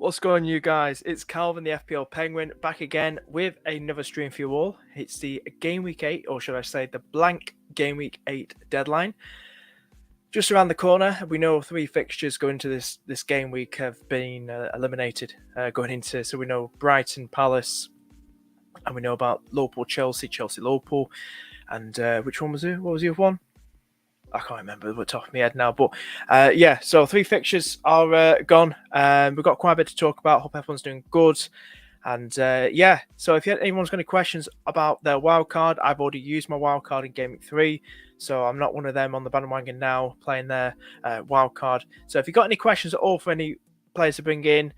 What's going on, you guys? It's Calvin, the FPL Penguin, back again with another stream for you all. It's the Game Week 8, or should I say the blank Game Week 8 deadline. Just around the corner, we know 3 fixtures going into this game week have been eliminated going into. So we know Brighton, Palace, and we know about Liverpool, Chelsea, Liverpool, and which one was it? What was the other one? I can't remember the top of my head now, but yeah, so 3 fixtures are gone. We've got quite a bit to talk about. Hope everyone's doing good. And yeah, so if anyone's got any questions about their wildcard, I've already used my wildcard in Game Week 3, so I'm not one of them on the bandwagon now playing their wildcard. So if you've got any questions at all for any players to bring in,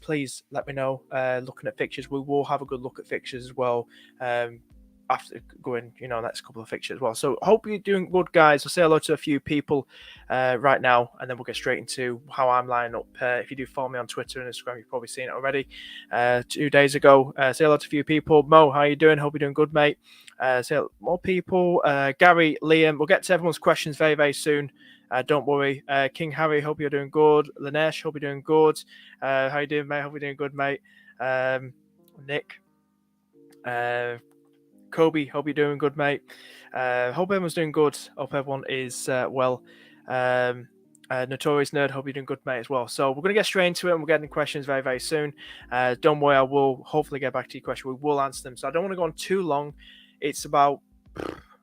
please let me know. Looking at fixtures, we will have a good look at fixtures as well. After going, next couple of fixtures as well. So hope you're doing good, guys. I'll say hello to a few people right now, and then we'll get straight into how I'm lining up. If you do follow me on Twitter and Instagram, you've probably seen it already 2 days ago. Say hello to a few people. Mo, how you doing? Hope you're doing good, mate. Say hello, more people. Gary, Liam, we'll get to everyone's questions very, very soon. Don't worry. King Harry, hope you're doing good. Lanesh, hope you're doing good. How you doing, mate? Hope you're doing good, mate. Nick. Kobe, hope you're doing good, mate. Hope everyone's doing good. Hope everyone is well. Notorious Nerd, hope you're doing good, mate, as well. So we're going to get straight into it, and we're getting questions very, very soon. Don't worry, I will hopefully get back to your question. We will answer them. So I don't want to go on too long. It's about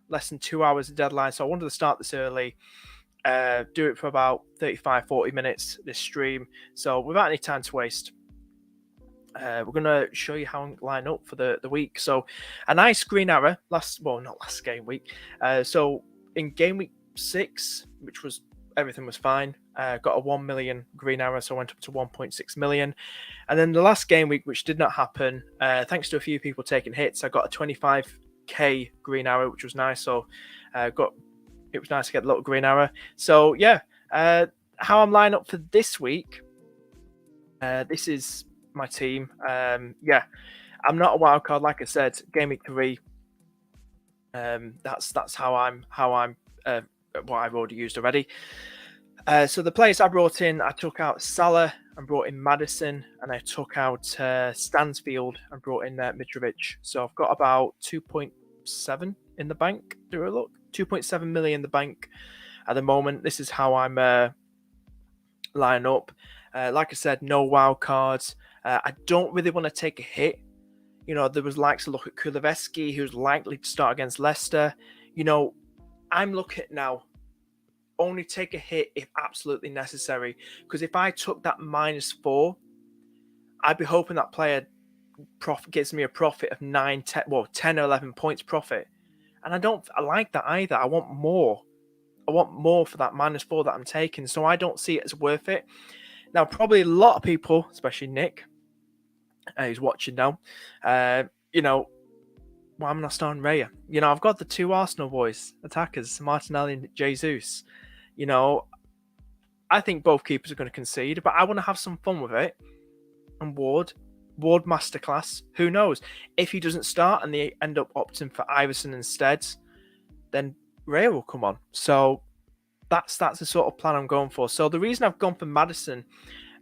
less than 2 hours of deadline, so I wanted to start this early. Do it for about 35-40 minutes, this stream. So without any time to waste, we're going to show you how I line up for the week. So a nice green arrow not last game week. So in game week 6, which was everything was fine, got a 1 million green arrow, so I went up to 1.6 million. And then the last game week, which did not happen, thanks to a few people taking hits, I got a 25k green arrow, which was nice. So it was nice to get a little green arrow. So yeah, how I'm lining up for this week, this is my team. Yeah, I'm not a wild card, like I said. Game week 3. That's how I'm what I've already used already. So the players I brought in, I took out Salah and brought in Madison, and I took out Stansfield and brought in Mitrovic. So I've got about 2.7 in the bank. Do a look, 2.7 million in the bank at the moment. This is how I'm lining up. Like I said, no wild cards. I don't really want to take a hit. There was likes to look at Kuleveski, who's likely to start against Leicester. I'm looking at now, only take a hit if absolutely necessary. Because if I took that -4, I'd be hoping that player gives me a profit of 9, 10, 10 or 11 points profit. And I like that either. I want more. I want more for that -4 that I'm taking. So I don't see it as worth it. Now, probably a lot of people, especially Nick, who's watching now, why am I not starting Raya? I've got the 2 Arsenal boys, attackers, Martinelli and Jesus. I think both keepers are going to concede, but I want to have some fun with it. And Ward masterclass. Who knows? If he doesn't start and they end up opting for Iverson instead, then Raya will come on. So that's the sort of plan I'm going for. So the reason I've gone for Madison,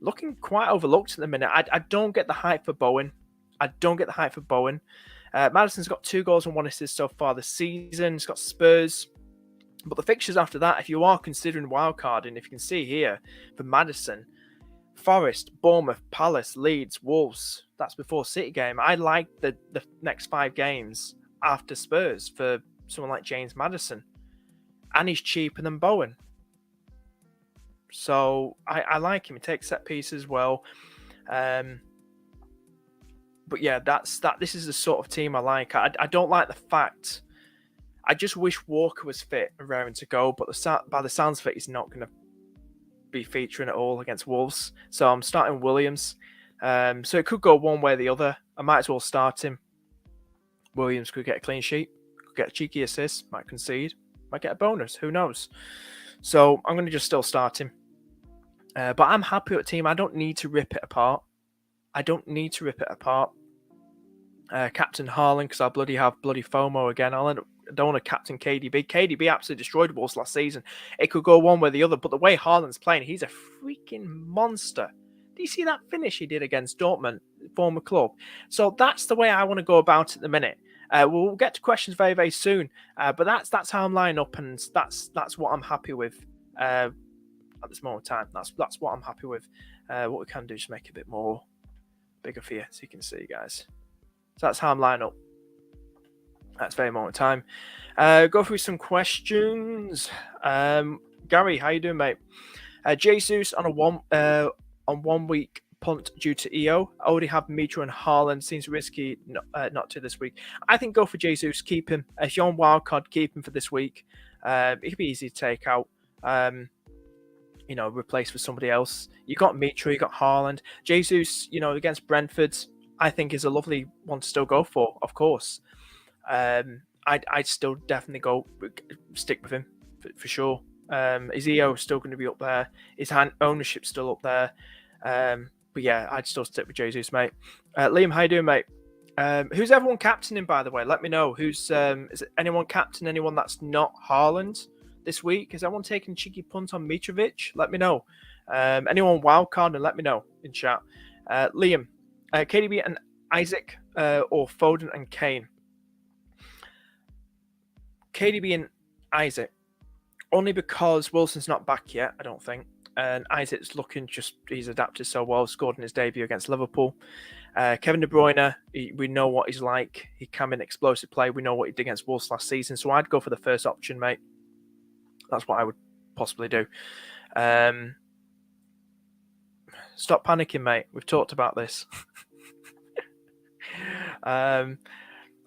looking quite overlooked at the minute. I don't get the hype for Bowen. Madison's got 2 goals and 1 assist so far this season. He's got Spurs. But the fixtures after that, if you are considering wildcarding, if you can see here, for Madison, Forest, Bournemouth, Palace, Leeds, Wolves. That's before City game. I like the next 5 games after Spurs for someone like James Maddison. And he's cheaper than Bowen. So I like him. He takes set pieces well. But yeah, this is the sort of team I like. I don't like the fact. I just wish Walker was fit and raring to go, but by the sounds of it, he's not going to be featuring at all against Wolves. So I'm starting Williams. So it could go one way or the other. I might as well start him. Williams could get a clean sheet, could get a cheeky assist, might concede, might get a bonus. Who knows? So I'm going to just still start him. But I'm happy with the team. I don't need to rip it apart. Captain Haaland, because I have bloody FOMO again. I don't want to captain KDB. KDB absolutely destroyed Wolves last season. It could go one way or the other, but the way Haaland's playing, he's a freaking monster. you see that finish he did against Dortmund, former club? So that's the way I want to go about it at the minute. We'll get to questions very, very soon, but that's how I'm lining up, and that's what I'm happy with at this moment in time. That's what I'm happy with. What we can do is make it a bit more bigger for you, so you can see, guys. So that's how I'm lining up. That's very moment in time. Go through some questions. Gary, how you doing, mate? Jesus on a 1 week punt due to EO. I already have Mitra and Haaland. Seems risky not to this week. I think go for Jesus. Keep him. If you're on wildcard, keep him for this week. It could be easy to take out. Replace with somebody else. You got Mitra, you got Haaland. Jesus, against Brentford, I think is a lovely one to still go for, of course. I'd still definitely stick with him for sure. His EO is still going to be up there. His ownership's still up there. But yeah, I'd still stick with Jesus, mate. Liam, how you doing, mate? Who's everyone captaining, by the way? Let me know. Is it anyone captain anyone that's not Haaland this week? Is anyone taking a cheeky punt on Mitrovic? Let me know. Anyone wildcard, and let me know in chat. Liam, KDB and Isaac, or Foden and Kane? KDB and Isaac, only because Wilson's not back yet, I don't think. And Isaac's he's adapted so well, scored in his debut against Liverpool. Kevin De Bruyne, we know what he's like. He can be an explosive play. We know what he did against Wolves last season. So I'd go for the first option, mate. That's what I would possibly do. Stop panicking, mate. We've talked about this.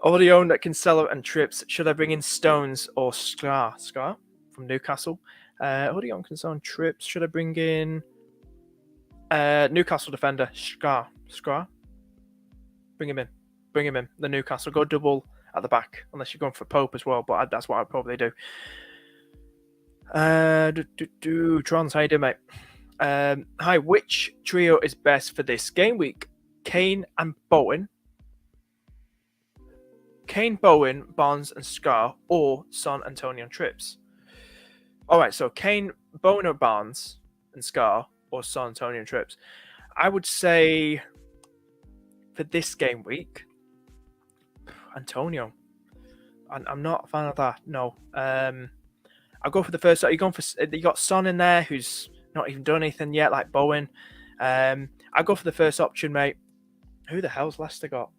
Already owned at Cancelo and Trips. Should I bring in Stones or Scar? Scar from Newcastle. Already owned Cancelo and Trips. Should I bring in Newcastle defender Scar? Bring him in. The Newcastle. Go double at the back, unless you're going for Pope as well. But that's what I'd probably do. Trons, how you doing, mate? Hi. Which trio is best for this game week? Kane and Bowen. Kane, Bowen, Barnes, and Scar, or Son, Antonio, and Trips. All right, so Kane, Bowen, or Barnes, and Scar, or Son, Antonio, and Trips. I would say for this game week, Antonio. I'm not a fan of that. No. I'll go for the first. You got Son in there, who's not even done anything yet, like Bowen. I'll go for the first option, mate. Who the hell's Leicester got?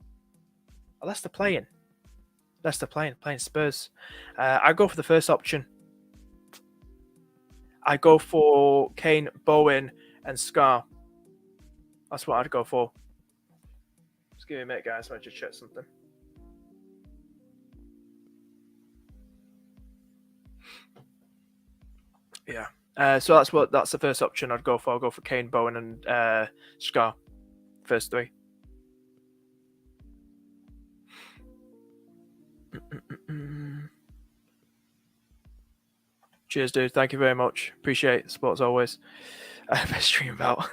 Are Leicester playing? Playing Spurs. I go for the first option. I go for Kane, Bowen, and Scar. That's what I'd go for. Just give me a minute, guys. Let me just check something. Yeah. So that's the first option I'd go for. I'll go for Kane, Bowen, and Scar. First three. Cheers, dude. Thank you very much. Appreciate the support as always. Best stream about.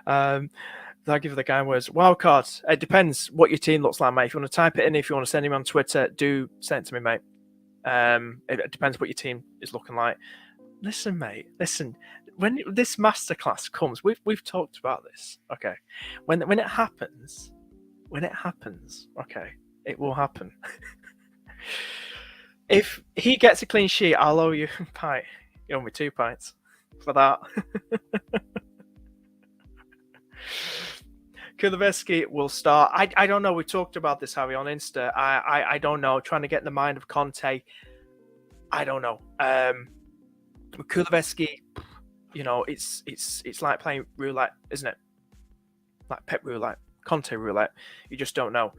Thank you for the kind words. Wildcards. It depends what your team looks like, mate. If you want to type it in, if you want to send him on Twitter, do send it to me, mate. It depends what your team is looking like. Listen, mate. Listen. When this masterclass comes, we've talked about this. Okay. When it happens, okay, it will happen. If he gets a clean sheet, I'll owe you a pint. You owe me 2 pints for that. Kuleveski will start. I don't know. We talked about this, Harry, on Insta. I don't know. Trying to get in the mind of Conte. I don't know. Kuleveski, it's like playing roulette, isn't it? Like Pep roulette, Conte roulette. You just don't know.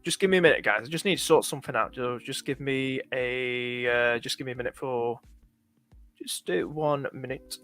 Just give me a minute, guys. I just need to sort something out. Just give me a minute for. Just do 1 minute.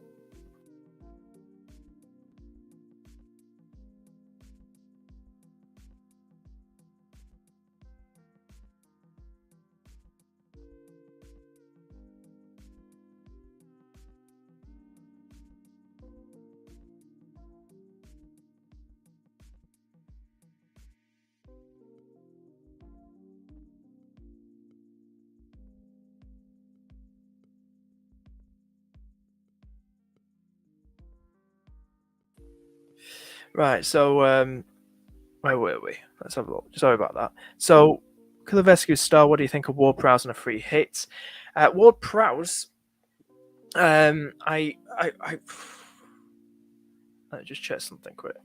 Right, so where were we? Let's have a look. Sorry about that. So, Kulusevski's star, what do you think of Ward Prowse on a free hit? Ward Prowse, I let me just check something quick.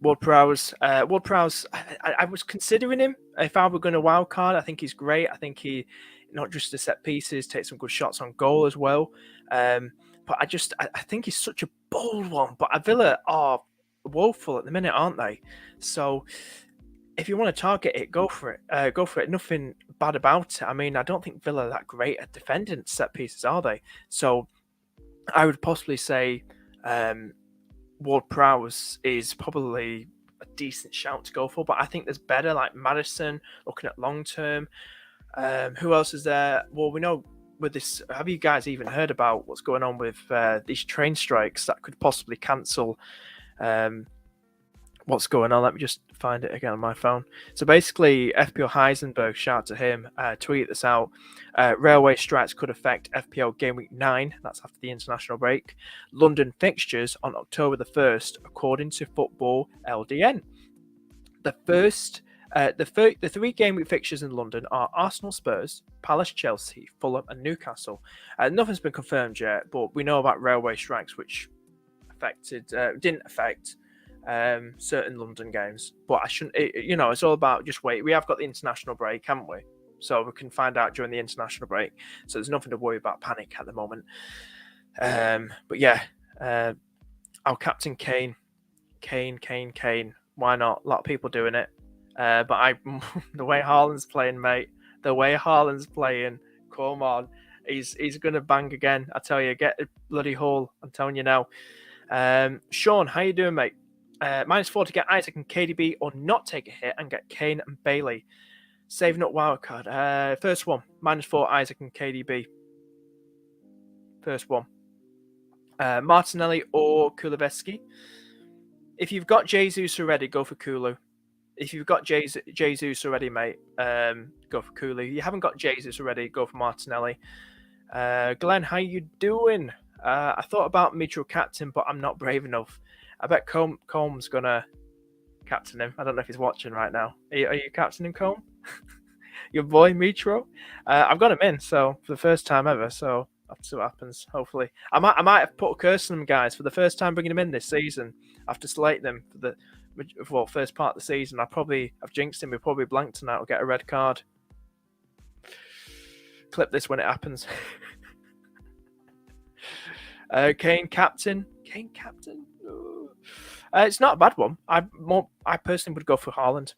Ward Prowse, I was considering him if I were going to wild card. I think he's great. I think he not just the set pieces, takes some good shots on goal as well. But I think he's such a bold one. But Villa are woeful at the minute, aren't they? So if you want to target it, go for it. Go for it. Nothing bad about it. I mean, I don't think Villa are that great at defending set pieces, are they? So I would possibly say Ward Prowse is probably a decent shout to go for, but I think there's better like Madison. Looking at long term, who else is there? Well, we know with this. Have you guys even heard about what's going on with these train strikes that could possibly cancel? What's going on? Let me just find it again on my phone. So basically, FPL Heisenberg, shout out to him, tweeted this out. Railway strikes could affect FPL Game Week 9, that's after the international break. London fixtures on October the 1st, according to Football LDN. The three game week fixtures in London are Arsenal, Spurs, Palace, Chelsea, Fulham, and Newcastle. Nothing's been confirmed yet, but we know about railway strikes, which didn't affect certain London games. But I shouldn't, it's all about just wait. We have got the international break, haven't we? So we can find out during the international break. So there's nothing to worry about panic at the moment. But yeah, our captain Kane. Why not? A lot of people doing it. But the way Haaland's playing, mate. The way Haaland's playing, come on. He's going to bang again. I tell you, get a bloody haul. I'm telling you now. Sean, how you doing, mate? -4 to get Isaac and KDB or not take a hit and get Kane and Bailey. Saving up wildcard. First one, -4 Isaac and KDB. First one. Martinelli or Kulusevski. If you've got Jesus already, go for Kulu. If you've got Jesus already, mate, go for Kulu. If you haven't got Jesus already, go for Martinelli. Glenn, how you doing? I thought about Mitchell captain, but I'm not brave enough. I bet Combs gonna captain him. I don't know if he's watching right now. Are you captaining Combe? Your boy Mitro? I've got him in, so for the first time ever. So I'll see what happens. Hopefully, I might have put a curse on them guys for the first time bringing them in this season. After slating them for the first part of the season, I've jinxed him. We probably blanked tonight. I'll get a red card. Clip this when it happens. Kane captain. It's not a bad one. I personally would go for Haaland.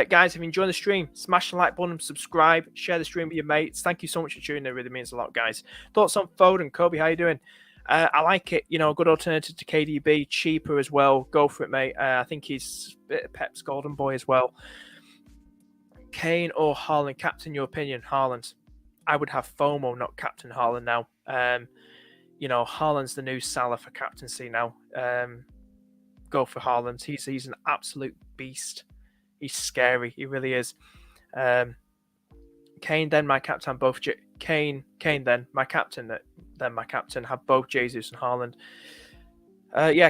Guys, if you enjoy the stream, smash the like button, subscribe, share the stream with your mates. Thank you so much for tuning in. It really means a lot, guys. Thoughts on Foden? Kobe, how you doing? I like it. A good alternative to KDB, cheaper as well. Go for it, mate. I think he's a bit of Pep's golden boy as well. Kane or Haaland? Captain, your opinion? Haaland. I would have FOMO, not Captain Haaland now. Haaland's the new Salah for captaincy now. Go for Haaland. He's an absolute beast. He's scary. He really is. Kane, then my captain. Both Kane, then my captain. Then my captain. Have both Jesus and Haaland.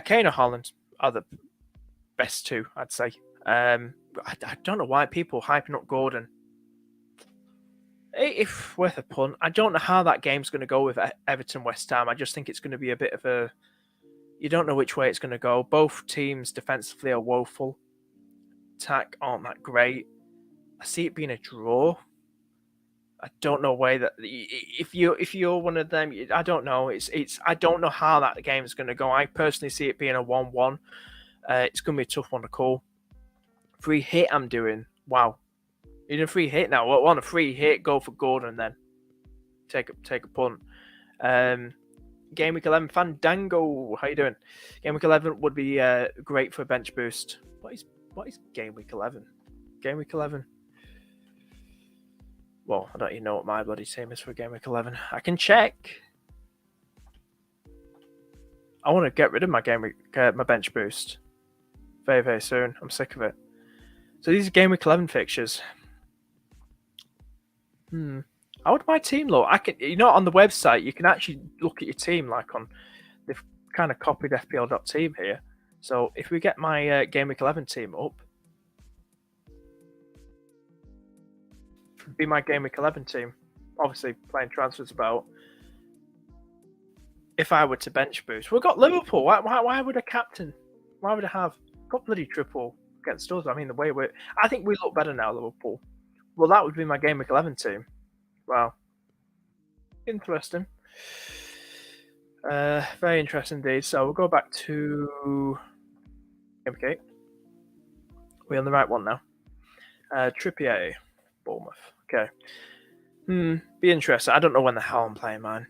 Kane or Haaland are the best two, I'd say. I don't know why people hyping up Gordon. If worth a punt, I don't know how that game's going to go with Everton West Ham. I just think it's going to be a bit of a. You don't know which way it's going to go. Both teams defensively are woeful. Attack aren't that great. I see it being a draw. I don't know why that. If you're one of them, I don't know. It's. I don't know how that game is going to go. I personally see it being a 1-1. It's going to be a tough one to call. Free hit. I'm doing. Wow. You need a free hit now. Want a free hit? Go for Gordon then. Take a punt. Game week 11 Fandango. How you doing? Game week 11 would be great for a bench boost. What is game week 11? Game week 11. Well, I don't even know what my bloody team is for game week 11. I can check. I want to get rid of my my bench boost very, very soon. I'm sick of it. So these are game week 11 fixtures. How would my team look? I can, on the website, you can actually look at your team like on kind of copied FPL.team here. So if we get my Game Week 11 team up, be my Game Week 11 team. Obviously, playing transfers about. If I were to bench boost, we've got Liverpool. Why would a captain? Why would I have got bloody triple against us? I mean, the way I think we look better now, Liverpool. Well, that would be my Game Week 11 team. Wow, interesting. Very interesting indeed. So we'll go back to Game Week 8. We're on the right one now. Trippier, Bournemouth. Okay. Be interesting. I don't know when the hell I'm playing mine.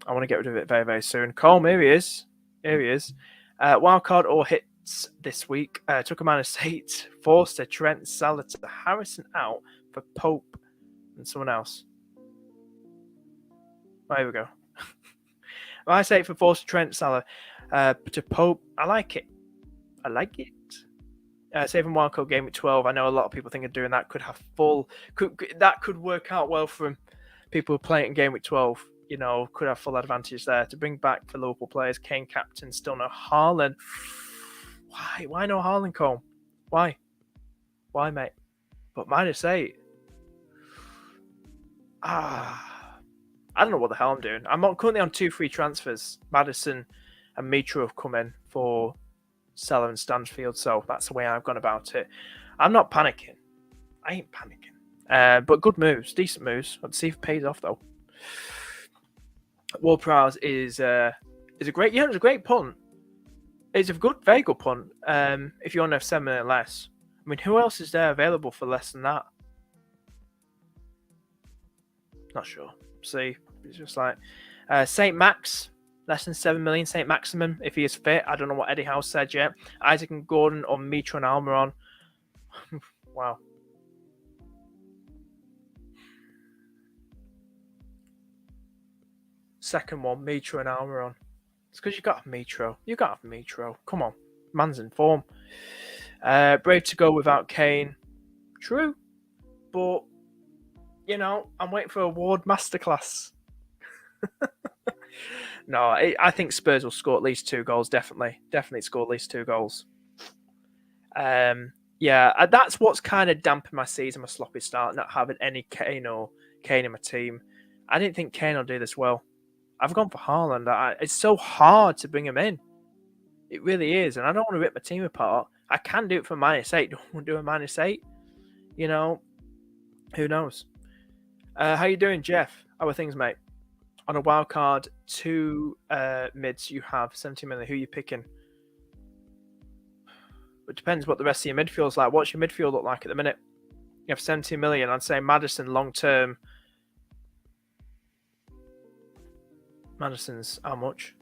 I want to get rid of it very, very soon. Colm, here he is. Here he is. Wildcard or hits this week. Took a -8. Forster, Trent, Salah to Harrison out for Pope and someone else. Oh, here we go. I say for Forster, Trent, Salah to Pope. I like it. I like it. Saving wildcard game at 12. I know a lot of people think of doing that. Could have full. That could work out well for people who play it in game week 12. You know, could have full advantage there to bring back for local players. Kane captain, still no Haaland. Why no Haaland, Colm? Why, mate? But -8. I don't know what the hell I'm doing. I'm currently on 2 free transfers. Maddison and Mitro have come in for Salah and Stansfield, so that's the way I've gone about it. I'm not panicking. I ain't panicking. But good moves, decent moves. Let's see if it pays off though. World Prowse is a great, it's a great punt. It's a very good punt. If you want to have 7 minutes less, I mean, who else is there available for less than that? Not sure. See, it's just like Saint Max, less than 7 million. Saint Maximin, if he is fit. I don't know what Eddie Howe said yet. Isaac and Gordon or Mitro and Almiron. Wow. Second one, Mitro and Almiron. It's because you got Mitro. You got to have Mitro. Come on, man's in form. Brave to go without Kane. True, but you know, I'm waiting for a Ward masterclass. No, I think Spurs will score at least 2 goals. Definitely score at least 2 goals. Yeah, that's what's kind of dampened my season, my sloppy start, not having any Kane in my team. I didn't think Kane will do this well. I've gone for Haaland. It's so hard to bring him in. It really is, and I don't want to rip my team apart. I can do it for -8. Don't want to do a -8. You know, who knows? How you doing, Jeff? How are things, mate? On a wild card, 2 mids, you have 70 million. Who are you picking? It depends what the rest of your midfield's like. What's your midfield look like at the minute? You have 70 million. I'd say Maddison long term. Maddison's how much?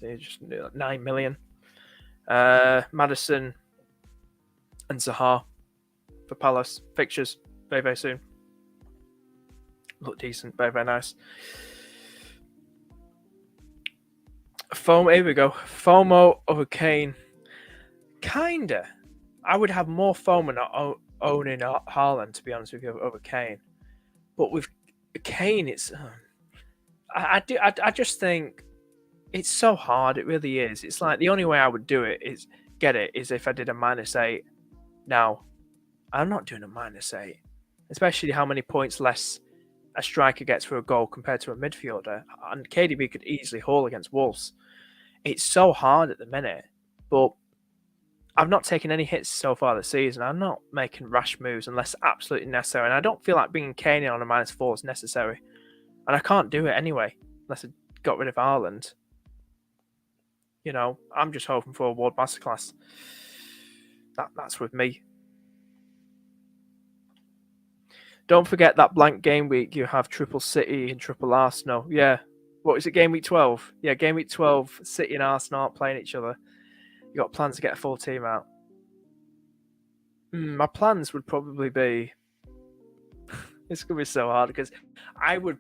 Just 9 million. Maddison and Zaha for Palace fixtures very, very soon. Look decent, very, very nice. Here we go. FOMO over Kane. Kinda. I would have more FOMO not owning Haaland, to be honest with you, over Kane. But with Kane, it's I just think it's so hard. It really is. It's like the only way I would do it is if I did a -8. Now, I'm not doing a -8, especially how many points less a striker gets for a goal compared to a midfielder. And KDB could easily haul against Wolves. It's so hard at the minute, but I've not taken any hits so far this season. I'm not making rash moves unless absolutely necessary. And I don't feel like bringing Kane in on a -4 is necessary. And I can't do it anyway, unless I got rid of Haaland. You know, I'm just hoping for a Ward masterclass. That's with me. Don't forget that blank game week. You have triple City and triple Arsenal. Yeah. What is it, game week 12? Yeah, game week 12, City and Arsenal aren't playing each other. You got plans to get a full team out. My plans would probably be... It's going to be so hard because I would...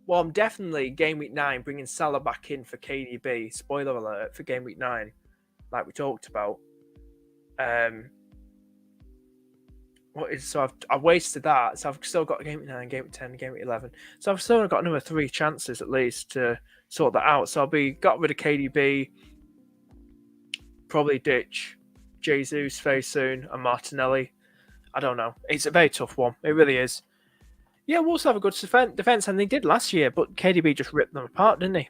Well, I'm definitely game week 9 bringing Salah back in for KDB. Spoiler alert for game week 9, like we talked about. So I've wasted that. So I've still got game week 9, game week 10, game week 11. So I've still got another 3 chances at least to sort that out. So got rid of KDB, probably ditch Jesus very soon, and Martinelli. I don't know. It's a very tough one. It really is. Yeah, Wolves have a good defense, and they did last year, but KDB just ripped them apart, didn't he?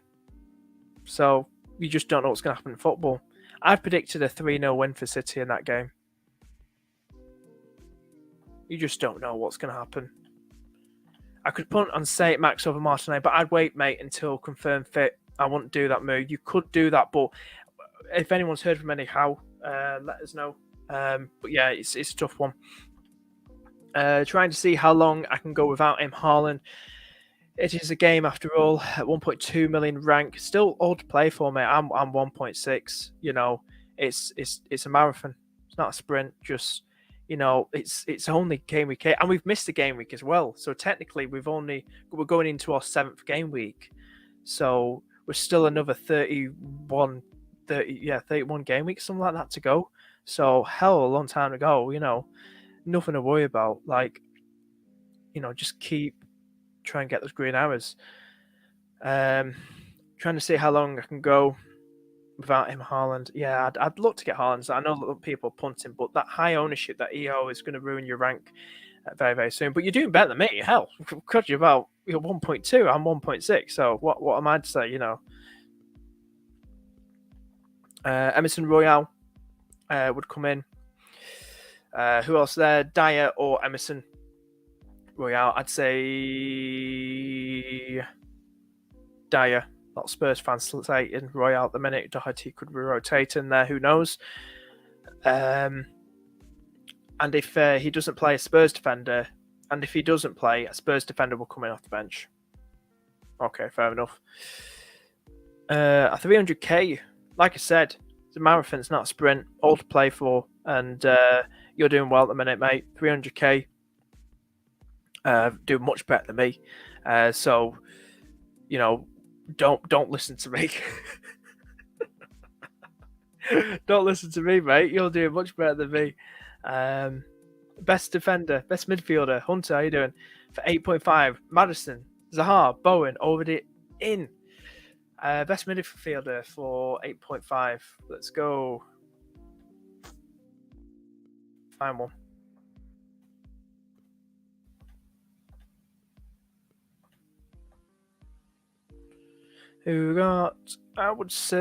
So you just don't know what's going to happen in football. I've predicted a 3-0 win for City in that game. You just don't know what's going to happen. I could punt on Saint Max over Martinelli, but I'd wait, mate, until confirmed fit. I wouldn't do that move. You could do that, but if anyone's heard from anyhow, let us know. But yeah, it's a tough one. Trying to see how long I can go without him. Haaland. It is a game after all. At 1.2 million rank, still all to play for, mate. I'm 1.6. You know, it's a marathon. It's not a sprint. Just, you know, it's only game week 8, and we've missed a game week as well. So technically, we're going into our 7th game week. So we're still another 31 game week, something like that to go. So hell, a long time to go. You know, nothing to worry about. Like, you know, just keep try and get those green hours. Trying to see how long I can go without him. Haaland. Yeah, I'd look to get Haaland. So I know that people are punting, but that high ownership, that EO is going to ruin your rank very, very soon. But you're doing better than me. Hell, because you're 1.2. I'm 1.6. So what am I to say? You know, Emerson Royale would come in. Who else there? Dyer or Emerson Royale? I'd say Dyer. Not Spurs fans slating Royale at the minute. Doherty could be rotating there. Who knows? And if he doesn't play a Spurs defender, and if he doesn't play, a Spurs defender will come in off the bench. Okay, fair enough. A 300k, like I said, it's a marathon. It's not a sprint. All to play for, and you're doing well at the minute, mate. 300k. Do much better than me. So, you know, don't listen to me. Don't listen to me, mate. You're doing much better than me. Best defender, best midfielder, Hunter, how you doing? For 8.5, Madison, Zaha, Bowen, already in. Best midfielder for 8.5. Let's go. Find one. Who we got? I would say.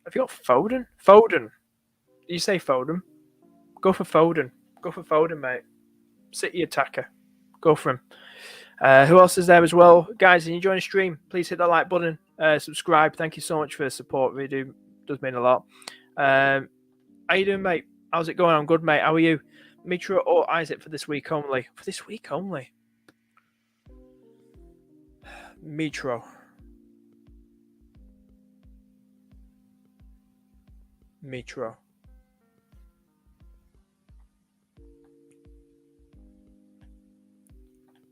Have you got Foden? Foden. You say Foden? Go for Foden. Go for Foden, mate. City attacker. Go for him. Who else is there as well? Guys, if you join the stream, please hit that like button. Subscribe. Thank you so much for the support. It really does mean a lot. How you doing, mate? How's it going? I'm good, mate. How are you? Mitra or Isaac for this week only? For this week only? Mitro.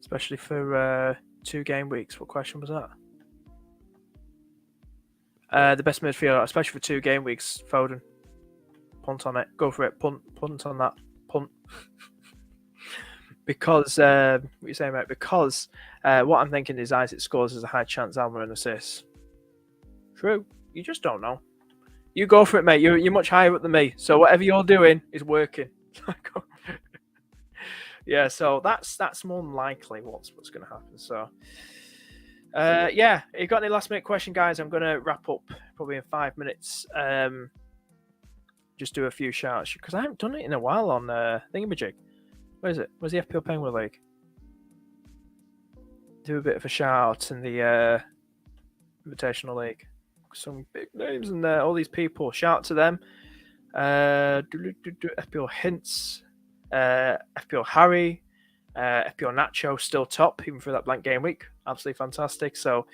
Especially for 2 game weeks. What question was that? The best midfielder, especially for 2 game weeks, Foden. Punt on it. Go for it. Punt on that. Punt. Because, what you saying, mate? Because what I'm thinking is Isaac scores as a high chance Alma and assists. True. You just don't know. You go for it, mate. You're much higher up than me. So whatever you're doing is working. Yeah, so that's more than likely what's going to happen. So, yeah, you got any last minute question, guys? I'm going to wrap up probably in 5 minutes. Just do a few shouts because I haven't done it in a while on Thingamajig. Where is it? Where's the FPL Penguin League? Do a bit of a shout out in the Invitational League. Some big names in there. All these people. Shout out to them. FPL Hints. FPL Harry. FPL Nacho still top even for that blank game week. Absolutely fantastic. So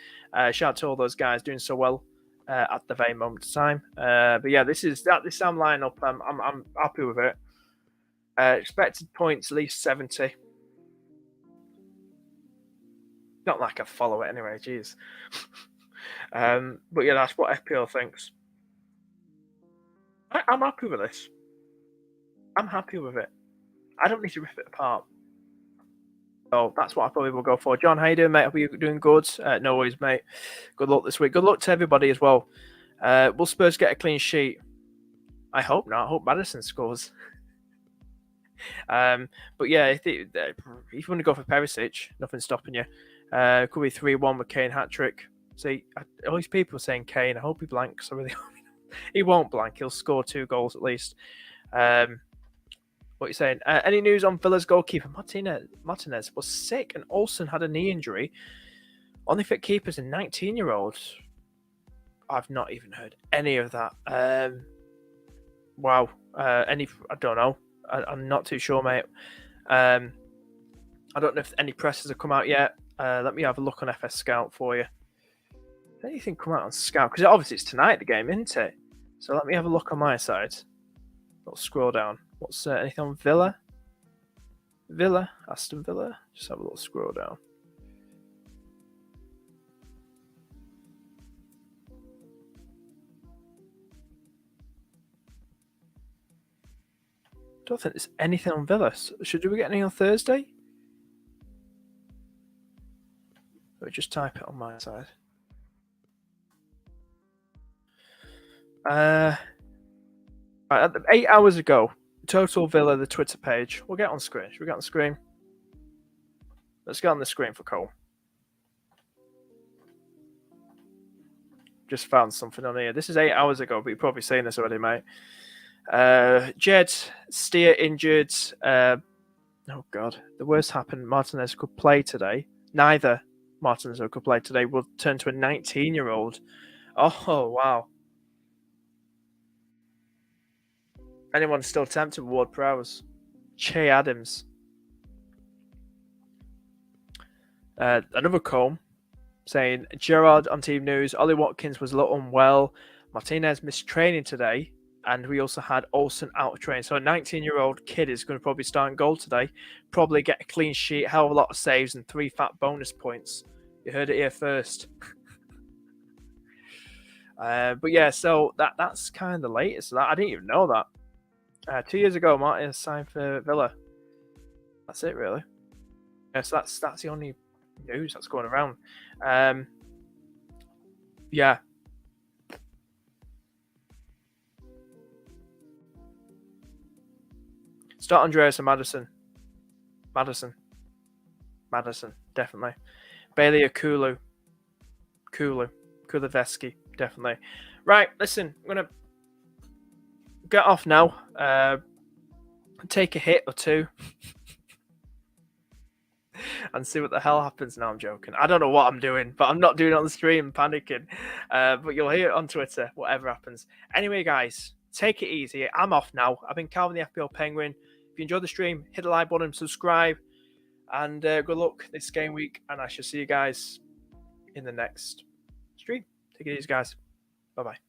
shout out to all those guys doing so well at the very moment of time. But yeah, this Sam lineup. I'm happy with it. Expected points at least 70. Not like I follow it anyway. Jeez. But yeah, that's what FPL thinks. I'm happy with this. I'm happy with it. I don't need to rip it apart. So that's what I probably will go for. John, how you doing, mate? Hope you're doing good. No worries, mate. Good luck this week. Good luck to everybody as well. Will Spurs get a clean sheet? I hope not. I hope Madison scores. But yeah, if you want to go for Perisic, nothing's stopping you. Could be 3-1 with Kane hat trick. See, all these people saying Kane. I hope he blanks. I really hope he won't blank. He'll score 2 goals at least. What are you saying? Any news on Villa's goalkeeper? Martinez was sick and Olsen had a knee injury. Only fit keepers and 19-year-olds. I've not even heard any of that. Wow. I don't know. I'm not too sure, mate. I don't know if any presses have come out yet. Let me have a look on FS Scout for you. Anything come out on Scout? Because obviously it's tonight, the game, isn't it? So let me have a look on my side. I'll scroll down. What's anything on Villa? Aston Villa. Just have a little scroll down. Don't think there's anything on Villa. Should we get any on Thursday? Let me just type it on my side. 8 hours ago, Total Villa, the Twitter page. We'll get on screen. Should we get on screen? Let's get on the screen for Cole. Just found something on here. This is 8 hours ago, but you've probably seen this already, mate. Jed, Steer injured. Oh, God. The worst happened. Martinez could play today. Neither Martinez could play today will turn to a 19-year-old. Oh, wow. Anyone still tempted with Ward Prowse? Che Adams. Another comb saying Gerrard on Team News. Ollie Watkins was a little unwell. Martinez missed training today. And we also had Olsen out of training. So a 19-year-old kid is going to probably start in goal today. Probably get a clean sheet, hell of a lot of saves, and 3 fat bonus points. You heard it here first. But yeah, so that's kind of the latest. I didn't even know that. 2 years ago, Martin signed for Villa. That's it, really. Yeah, so that's the only news that's going around. Yeah. Start Andreas and Madison. Madison, definitely. Bailey or Kuleveski, definitely. Right, listen, I'm going to get off now. Take a hit or two. And see what the hell happens. No, I'm joking. I don't know what I'm doing, but I'm not doing it on the stream, panicking. But you'll hear it on Twitter, whatever happens. Anyway, guys, take it easy. I'm off now. I've been Calvin the FPL Penguin. If you enjoyed the stream, hit the like button, subscribe, and good luck this game week. And I shall see you guys in the next stream. Take it easy, guys. Bye-bye.